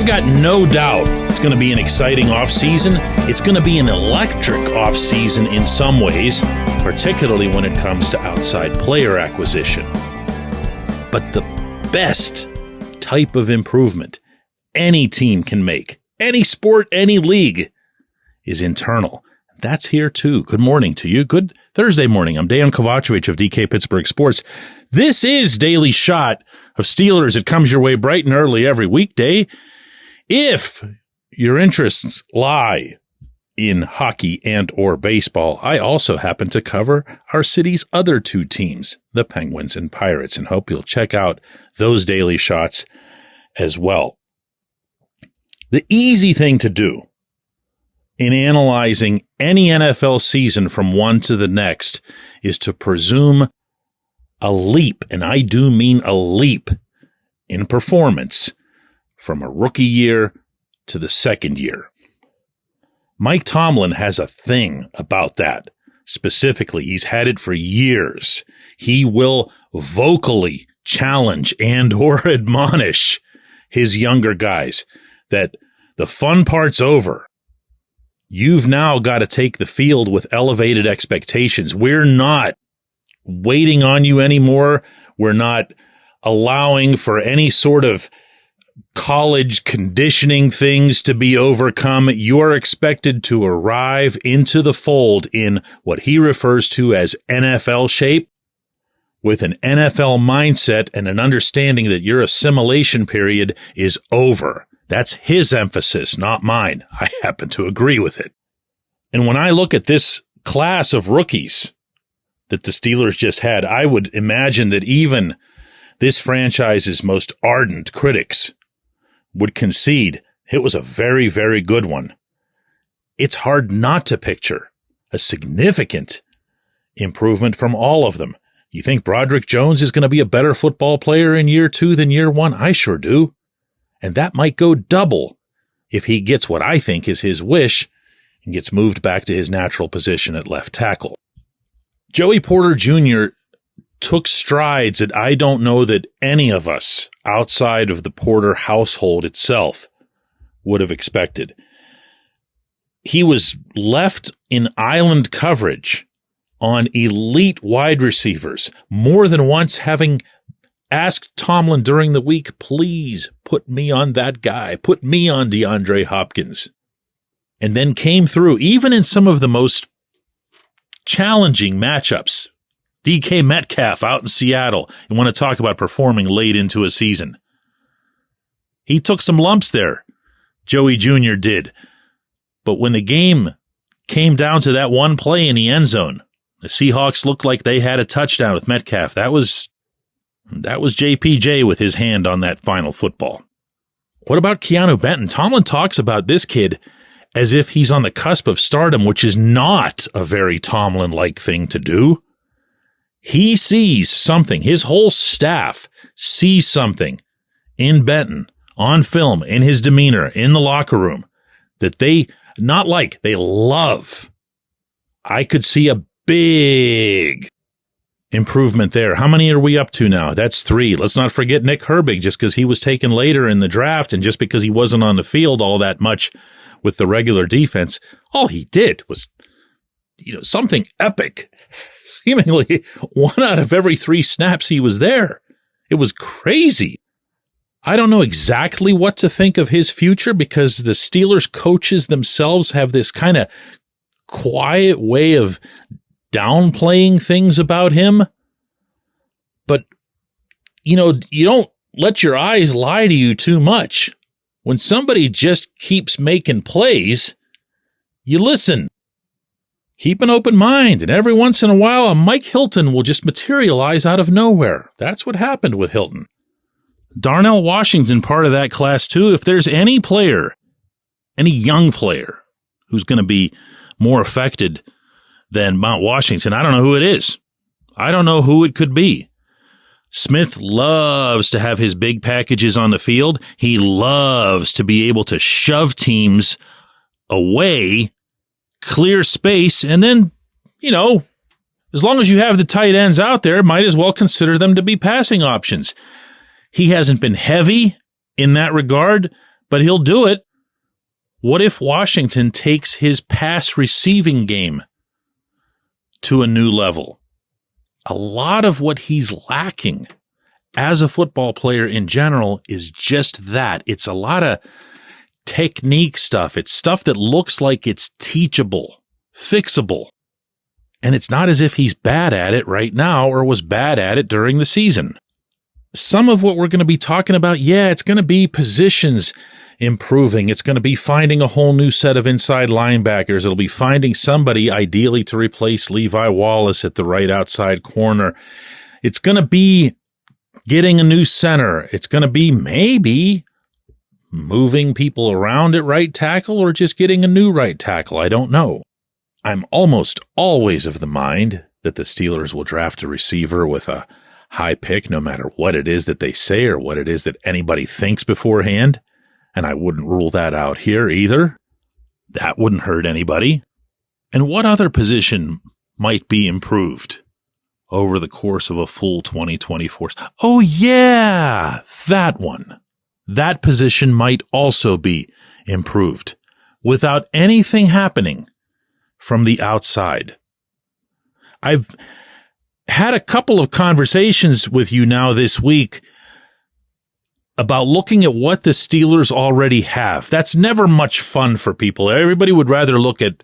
I've got no doubt it's going to be an exciting offseason. It's going to be an electric offseason in some ways, particularly when it comes to outside player acquisition. But the best type of improvement any team can make, any sport, any league, is internal. That's here too. Good morning to you. Good Thursday morning. I'm Dejan Kovacevic of DK Pittsburgh Sports. This is Daily Shot of Steelers. It comes your way bright and early every weekday. If your interests lie in hockey and or baseball, I also happen to cover our city's other two teams, the Penguins and Pirates, and hope you'll check out those daily shots as well. The easy thing to do in analyzing any NFL season from one to the next is to presume a leap, and I do mean a leap, in performance from a rookie year to the second year. Mike Tomlin has a thing about that. Specifically, he's had it for years. He will vocally challenge and or admonish his younger guys that the fun part's over. You've now got to take the field with elevated expectations. We're not waiting on you anymore. We're not allowing for any sort of college conditioning things to be overcome. You are expected to arrive into the fold in what he refers to as NFL shape, with an NFL mindset and an understanding that your assimilation period is over. That's his emphasis, not mine. I happen to agree with it. And when I look at this class of rookies that the Steelers just had, I would imagine that even this franchise's most ardent critics would concede it was a very, very good one. It's hard not to picture a significant improvement from all of them. You think Broderick Jones is going to be a better football player in year 2 than year 1? I sure do. And that might go double if he gets what I think is his wish and gets moved back to his natural position at left tackle. Joey Porter Jr. took strides that I don't know that any of us outside of the Porter household itself would have expected. He was left in island coverage on elite wide receivers, more than once having asked Tomlin during the week, please put me on that guy, put me on DeAndre Hopkins, and then came through, even in some of the most challenging matchups. DK Metcalf out in Seattle. You want to talk about performing late into a season. He took some lumps there. Joey Jr. did. But when the game came down to that one play in the end zone, the Seahawks looked like they had a touchdown with Metcalf. That was JPJ with his hand on that final football. What about Keanu Benton? Tomlin talks about this kid as if he's on the cusp of stardom, which is not a very Tomlin-like thing to do. He sees something. His whole staff sees something in Benton, on film, in his demeanor, in the locker room, that they love. I could see a big improvement there. How many are we up to now? That's 3. Let's not forget Nick Herbig, just because he was taken later in the draft and just because he wasn't on the field all that much with the regular defense. All he did was, something epic. Seemingly 1 out of every 3 snaps he was there. It was crazy. I don't know exactly what to think of his future because the Steelers coaches themselves have this kind of quiet way of downplaying things about him. But, you don't let your eyes lie to you too much. When somebody just keeps making plays, you listen. Keep an open mind, and every once in a while, a Mike Hilton will just materialize out of nowhere. That's what happened with Hilton. Darnell Washington, part of that class too. If there's any player, any young player who's going to be more affected than Mount Washington, I don't know who it is. I don't know who it could be. Smith loves to have his big packages on the field. He loves to be able to shove teams away, clear space, and then, as long as you have the tight ends out there, might as well consider them to be passing options. He hasn't been heavy in that regard, but he'll do it. What if Washington takes his pass receiving game to a new level? A lot of what he's lacking as a football player in general is just that. It's a lot of technique stuff. It's stuff that looks like it's teachable, fixable. And it's not as if he's bad at it right now or was bad at it during the season. Some of what we're going to be talking about, it's going to be positions improving. It's going to be finding a whole new set of inside linebackers. It'll be finding somebody ideally to replace Levi Wallace at the right outside corner. It's going to be getting a new center. It's going to be maybe moving people around at right tackle or just getting a new right tackle. I don't know. I'm almost always of the mind that the Steelers will draft a receiver with a high pick, no matter what it is that they say or what it is that anybody thinks beforehand. And I wouldn't rule that out here either. That wouldn't hurt anybody. And what other position might be improved over the course of a full 2024? Oh, yeah, that one. That position might also be improved without anything happening from the outside. I've had a couple of conversations with you now this week about looking at what the Steelers already have. That's never much fun for people. Everybody would rather look at,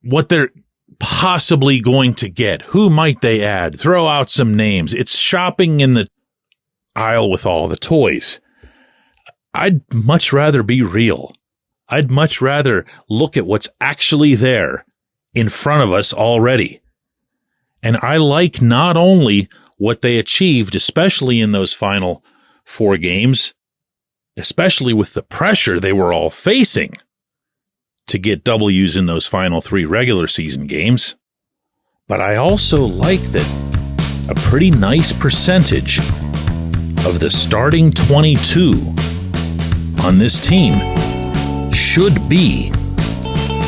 what they're possibly going to get. Who might they add? Throw out some names. It's shopping in the aisle with all the toys. I'd much rather be real. I'd much rather look at what's actually there in front of us already. And I like not only what they achieved, especially in those final 4 games, especially with the pressure they were all facing to get W's in those final 3 regular season games, but I also like that a pretty nice percentage of the starting 22 on this team should be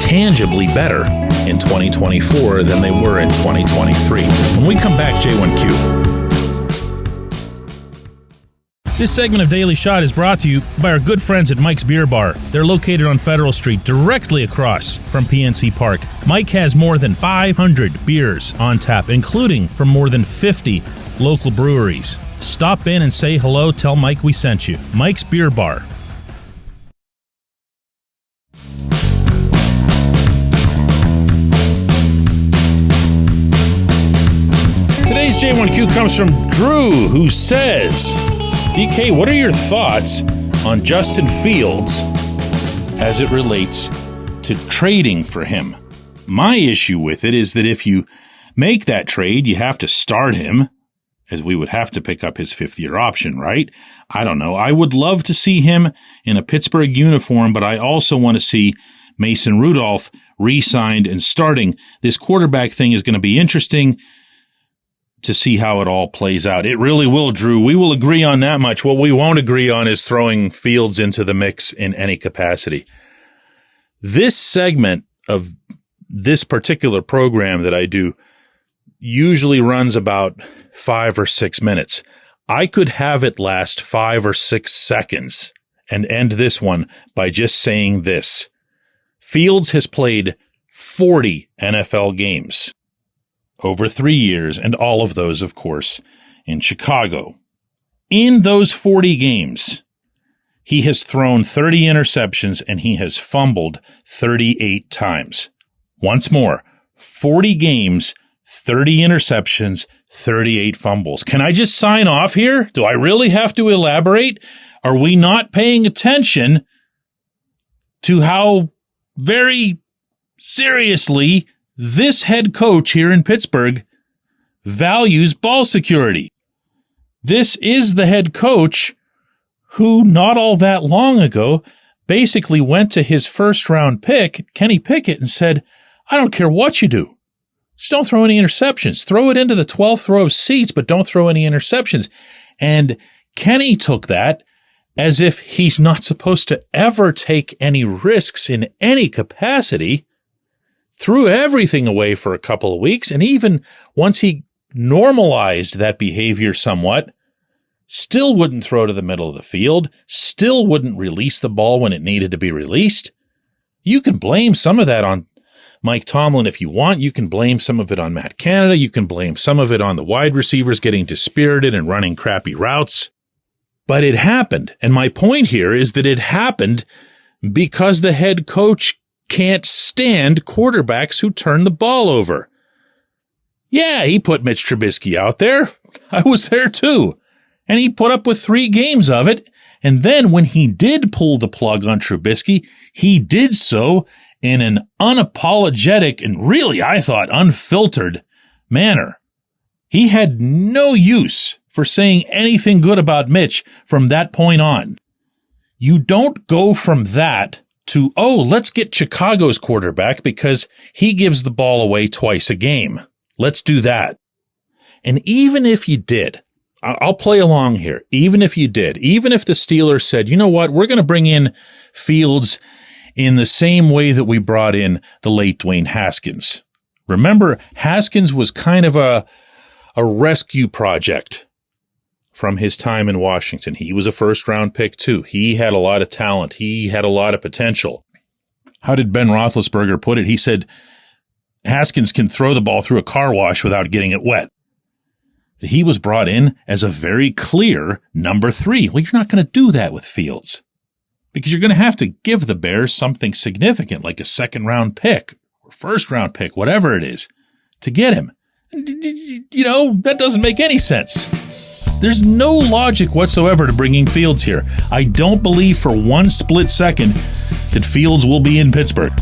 tangibly better in 2024 than they were in 2023. When we come back, J1Q. This segment of Daily Shot is brought to you by our good friends at Mike's Beer Bar. They're located on Federal Street, directly across from PNC Park. Mike has more than 500 beers on tap, including from more than 50 local breweries. Stop in and say hello. Tell Mike we sent you. Mike's Beer Bar. Today's J1Q comes from Drew, who says, DK, what are your thoughts on Justin Fields as it relates to trading for him? My issue with it is that if you make that trade, you have to start him, as we would have to pick up his 5th-year option, right? I don't know. I would love to see him in a Pittsburgh uniform, but I also want to see Mason Rudolph re-signed and starting. This quarterback thing is going to be interesting to see how it all plays out. It really will, Drew. We will agree on that much. What we won't agree on is throwing Fields into the mix in any capacity. This segment of this particular program that I do usually runs about 5 or 6 minutes. I could have it last 5 or 6 seconds and end this one by just saying this. Fields has played 40 NFL games over 3 years, and all of those, of course, in Chicago. In those 40 games, he has thrown 30 interceptions and he has fumbled 38 times. Once more, 40 games, 30 interceptions, 38 fumbles. Can I just sign off here? Do I really have to elaborate? Are we not paying attention to how very seriously this head coach here in Pittsburgh values ball security? This is the head coach who, not all that long ago, basically went to his first-round pick, Kenny Pickett, and said, I don't care what you do. Just don't throw any interceptions. Throw it into the 12th row of seats, but don't throw any interceptions. And Kenny took that as if he's not supposed to ever take any risks in any capacity, threw everything away for a couple of weeks, and even once he normalized that behavior somewhat, still wouldn't throw to the middle of the field, still wouldn't release the ball when it needed to be released. You can blame some of that on Mike Tomlin if you want. You can blame some of it on Matt Canada. You can blame some of it on the wide receivers getting dispirited and running crappy routes. But it happened. And my point here is that it happened because the head coach can't stand quarterbacks who turn the ball over. Yeah, he put Mitch Trubisky out there. I was there too. And he put up with 3 games of it. And then when he did pull the plug on Trubisky, he did so in an unapologetic and really, I thought, unfiltered manner. He had no use for saying anything good about Mitch from that point on. You don't go from that to, oh, let's get Chicago's quarterback because he gives the ball away twice a game. Let's do that. And even if you did, I'll play along here. Even if you did, even if the Steelers said, you know what, we're going to bring in Fields in the same way that we brought in the late Dwayne Haskins. Remember, Haskins was kind of a rescue project from his time in Washington. He was a first-round pick, too. He had a lot of talent. He had a lot of potential. How did Ben Roethlisberger put it? He said, Haskins can throw the ball through a car wash without getting it wet. He was brought in as a very clear number 3. Well, you're not going to do that with Fields because you're going to have to give the Bears something significant like a second-round pick or first-round pick, whatever it is, to get him. You know, that doesn't make any sense. There's no logic whatsoever to bringing Fields here. I don't believe for one split second that Fields will be in Pittsburgh.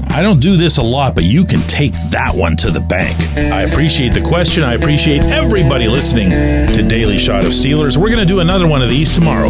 I don't do this a lot, but you can take that one to the bank. I appreciate the question. I appreciate everybody listening to Daily Shot of Steelers. We're going to do another one of these tomorrow.